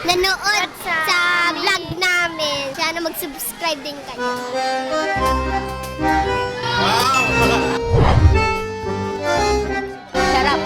nanood sa vlog namin. Sana mag-subscribe din kayo. Sarap.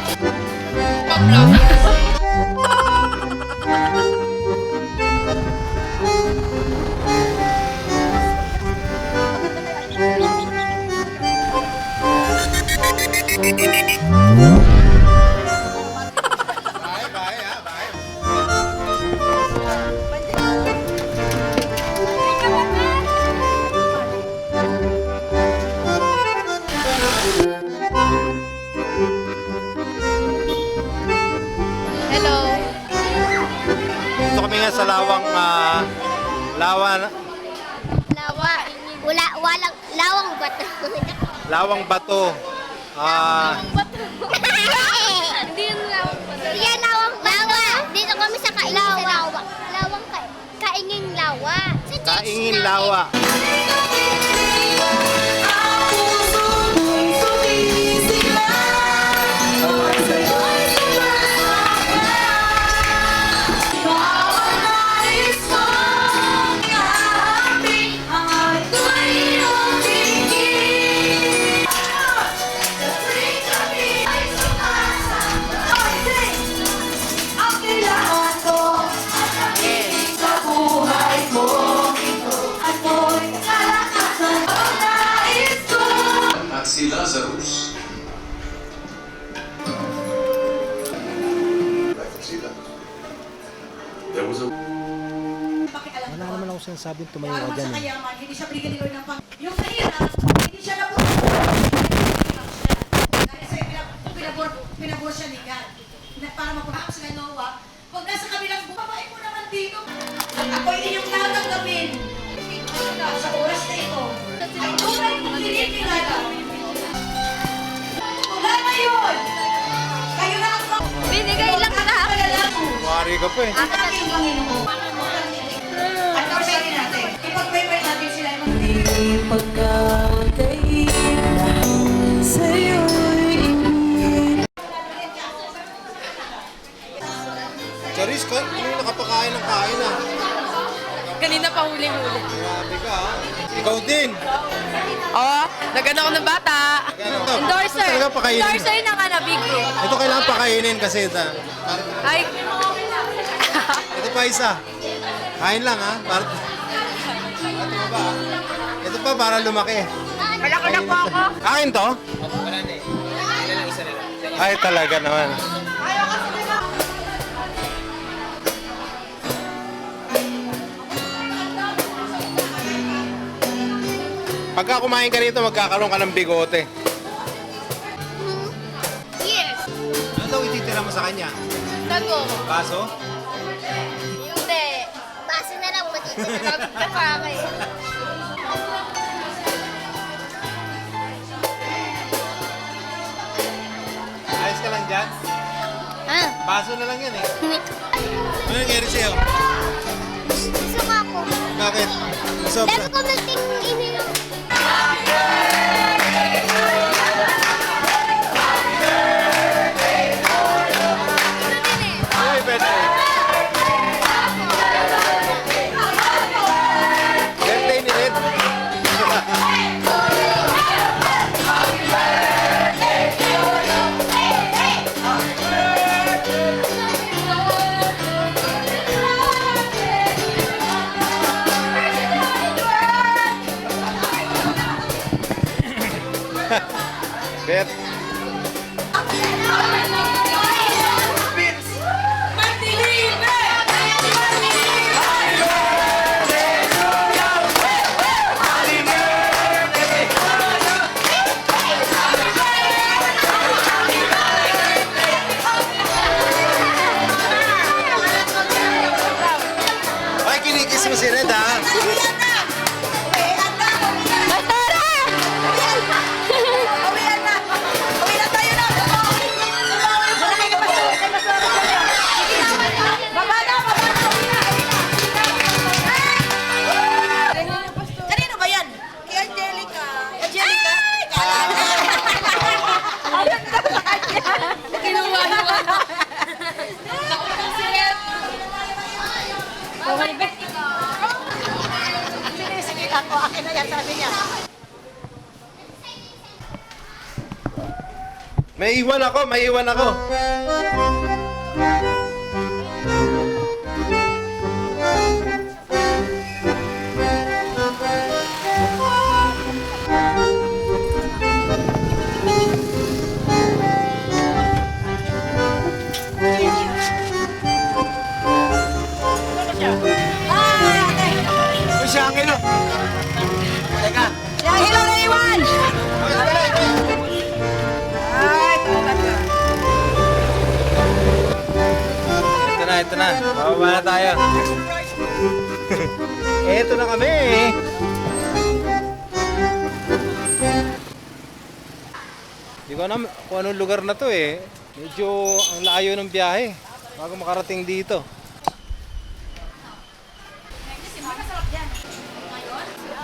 Hello. Dito kami nga sa lawang Lawa. Lawang bato. lawang bato. Hindi yun lawang bato. Yan, lawang lawa. Dito kami sa kaingin sa lawa. Lawang kainging lawa. Sa church Kaingin namin. lawa. At si Lazarus. There was a Wala naman ako sinasabing tumayo ka dyan. Sa kayaman, hindi siya binigyan ni Lord ng pang... Yung mahirap, hindi siya nabuhay. Dahil sa pinabor siya ni God. Para mapahap sila Noah. Pag nasa kabilang bumabae mo naman dito. Ako'y inyong tatanggapin. Sa oras na ito. Ay tunay kong kinikilala. Mula ngayon, kayo na ang mga... Binigay lang kahapon. Mari ka pa eh. Ang aking Panginoon. At pwede natin. Ipag-pray natin sila yung mga Charis, hindi nakapakain ng kain ah. Kanina pa huli-huli. Grabe ka ah. Ikaw din. Oh, nagano ako ng bata. Ano to? Endorser. Ito talaga pakainin. Endorser ng Big Group. Ito kailangan pakainin kasi Ay. ito pa isa. Kain lang ha. Para... Ito pa. Ito pa para lumaki. Malaki na po ako. Kain to? Ay talaga naman. Pagka kumain ka rito, magkakaroon ka ng bigote. Yes. Ano daw ititira mo sa kanya? Tago. Baso? Hindi. Baso na lang matitira. Kakakay. Ayos ka lang dyan? Ah. Baso na lang yan eh. Ano nangyari sa'yo? Gusto ko ako. Bakit? Dami Sobra. ko nating ininom. Happy birthday. Birthday ni Red. Bet. Ay, kinikis mo si Red ha. Kanino ba yan? Kay Angelica. Angelica? Kinuha yung ano. Sige ako, akin na yan, sabi niya. May iwan ako, may iwan ako. Uy, si Angelo. Teka. Yang hilaw na iwan! Ito na. Bababa na tayo. Eto na kami. Hindi ko alam kung anong lugar na to eh. Medyo ang layo ng biyahe bago makarating dito.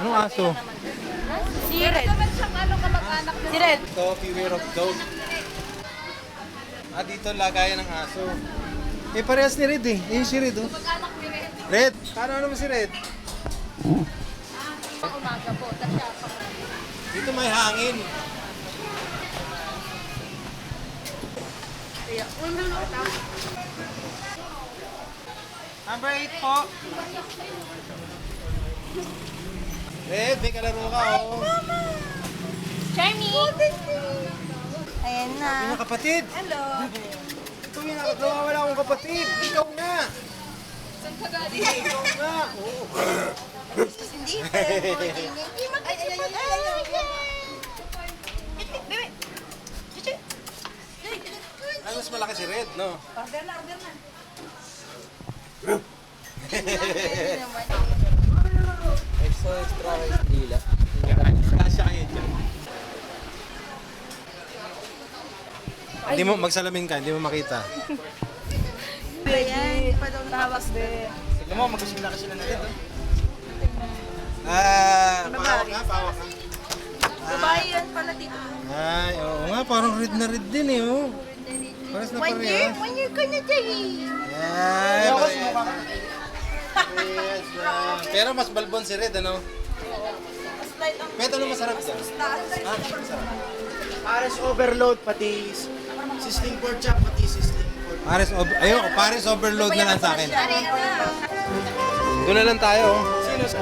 Anong aso? Si Red. Si Red. Ito, beware of dog. Dito lagayan ng aso. Eh, parehas ni Red eh. Eh, si Red oh. Red, paano naman si Red? Umaga po. Dito may hangin. Number 8 po. Red, may kalaro ka oh. Charmy. Ayan na. Yung kapatid. Hello. Ito yung nakakawala akong kapatid. Ikaw nga. Saan ka galing? Ikaw nga. Oo. Hindi. Hindi makikipag. Ay, mas malaki si Red, no? Order na, order na. Extra dila. Kasya kayo dyan. Hindi mo, magsalamin ka, hindi mo makita. Ayan, pa daw tawas be. Sige mo, magkasimula ka sila na rin. Pawak nga, pawak nga. Babae yan pala dito. Ay, oo nga, parang red na red din eh, oh. Paras na parehas. 1 year ka na dyan eh. Ay, parehas. Pero mas balbon si Red, ano? Pero ano masarap dyan? Masarap. Pares overload pati sizzling pork chop pati sizzling pork. Pares overload na lang sa akin. Doon na lang tayo, oh. Sino sa?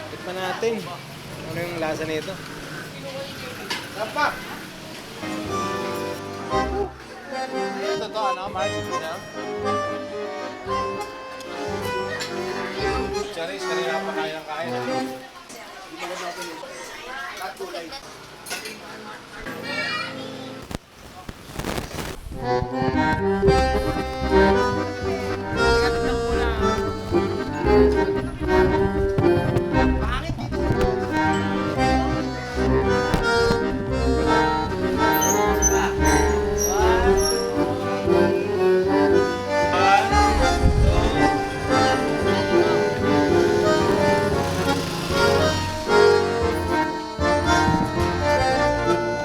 Tikman natin. Ano yung lasa nito? Rampa. Ito to, ano? March, na? Charis, kanina pa kaya ng kaya.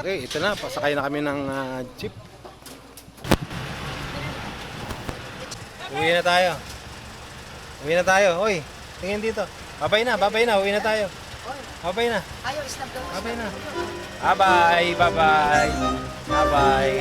Okay, ito na. Pasakay na kami ng jeep. Uwi na tayo. Uwi na tayo. Uy, tingin dito. Babay na. Uwi na tayo. Babay na. Ayaw, snap daw. Babay na. Bye-bye. Bye-bye.